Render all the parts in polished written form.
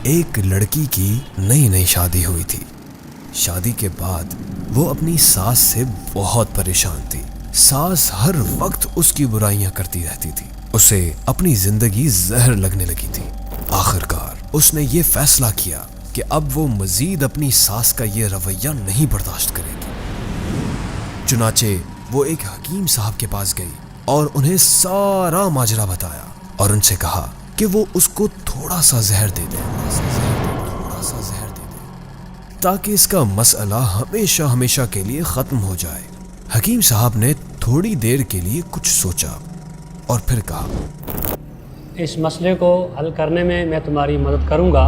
ایک لڑکی کی نئی نئی شادی ہوئی تھی۔ شادی کے بعد وہ اپنی ساس سے بہت پریشان تھی۔ ساس ہر وقت اس کی برائیاں کرتی رہتی تھی، اسے اپنی زندگی زہر لگنے لگی تھی۔ آخرکار اس نے یہ فیصلہ کیا کہ اب وہ مزید اپنی ساس کا یہ رویہ نہیں برداشت کرے گی۔ چنانچہ وہ ایک حکیم صاحب کے پاس گئی اور انہیں سارا ماجرا بتایا اور ان سے کہا کہ وہ اس کو تھوڑا سا زہر دے دیں، تاکہ اس کا مسئلہ ہمیشہ ہمیشہ کے لیے ختم ہو جائے۔ حکیم صاحب نے تھوڑی دیر کے لیے کچھ سوچا اور پھر کہا، اس مسئلے کو حل کرنے میں میں تمہاری مدد کروں گا،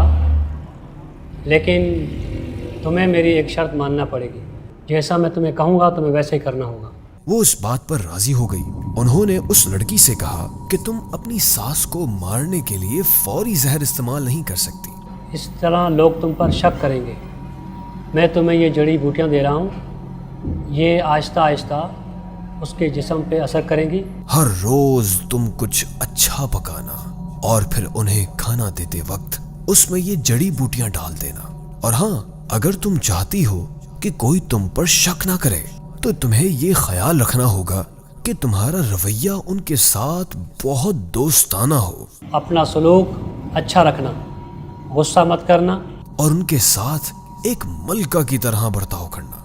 لیکن تمہیں میری ایک شرط ماننا پڑے گی۔ جیسا میں تمہیں کہوں گا تمہیں ویسے ہی کرنا ہوگا۔ وہ اس بات پر راضی ہو گئی۔ انہوں نے اس لڑکی سے کہا کہ تم اپنی ساس کو مارنے کے لیے فوری زہر استعمال نہیں کر سکتی۔ اس طرح لوگ تم پر شک کریں گے۔ میں تمہیں یہ جڑی بوٹیاں دے رہا ہوں، یہ آہستہ آہستہ اس کے جسم پہ اثر کریں گی۔ ہر روز تم کچھ اچھا پکانا اور پھر انہیں کھانا دیتے وقت اس میں یہ جڑی بوٹیاں ڈال دینا، اور ہاں، اگر تم چاہتی ہو کہ کوئی تم پر شک نہ کرے تو تمہیں یہ خیال رکھنا ہوگا کہ تمہارا رویہ ان کے ساتھ بہت دوستانہ ہو، اپنا سلوک اچھا رکھنا، غصہ مت کرنا، اور ان کے ساتھ ایک ملکہ کی طرح برتاؤ کرنا۔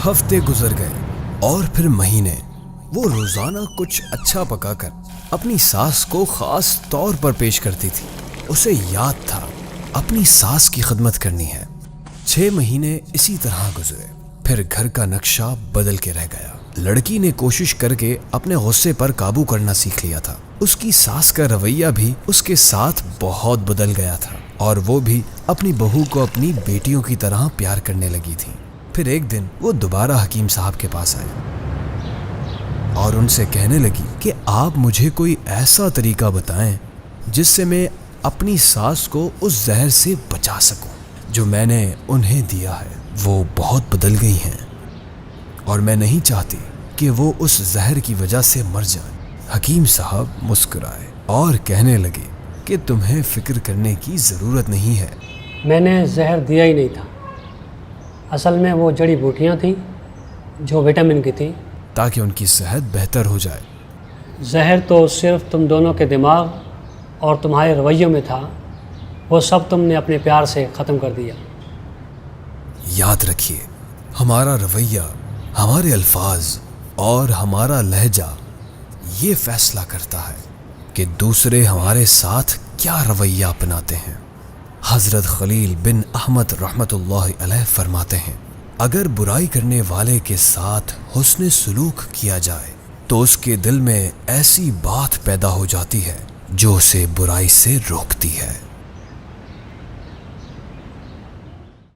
ہفتے گزر گئے اور پھر مہینے۔ وہ روزانہ کچھ اچھا پکا کر اپنی ساس کو خاص طور پر پیش کرتی تھی۔ اسے یاد تھا اپنی ساس کی خدمت کرنی ہے۔ 6 مہینے اسی طرح گزرے، پھر گھر کا نقشہ بدل کے رہ گیا۔ لڑکی نے کوشش کر کے اپنے غصے پر قابو کرنا سیکھ لیا تھا۔ اس کی ساس کا رویہ بھی اس کے ساتھ بہت بدل گیا تھا، اور وہ بھی اپنی بہو کو اپنی بیٹیوں کی طرح پیار کرنے لگی تھی۔ پھر ایک دن وہ دوبارہ حکیم صاحب کے پاس آئے اور ان سے کہنے لگی کہ آپ مجھے کوئی ایسا طریقہ بتائیں جس سے میں اپنی ساس کو اس زہر سے بچا سکوں جو میں نے انہیں دیا ہے۔ وہ بہت بدل گئی ہیں اور میں نہیں چاہتی کہ وہ اس زہر کی وجہ سے مر جائیں۔ حکیم صاحب مسکرائے اور کہنے لگے کہ تمہیں فکر کرنے کی ضرورت نہیں ہے، میں نے زہر دیا ہی نہیں تھا۔ اصل میں وہ جڑی بوٹیاں تھیں جو وٹامن کی تھیں، تاکہ ان کی صحت بہتر ہو جائے۔ زہر تو صرف تم دونوں کے دماغ اور تمہارے رویوں میں تھا، وہ سب تم نے اپنے پیار سے ختم کر دیا۔ یاد رکھیے، ہمارا رویہ، ہمارے الفاظ اور ہمارا لہجہ یہ فیصلہ کرتا ہے کہ دوسرے ہمارے ساتھ کیا رویہ اپناتے ہیں۔ حضرت خلیل بن احمد رحمۃ اللہ علیہ فرماتے ہیں، اگر برائی کرنے والے کے ساتھ حسن سلوک کیا جائے تو اس کے دل میں ایسی بات پیدا ہو جاتی ہے جو اسے برائی سے روکتی ہے۔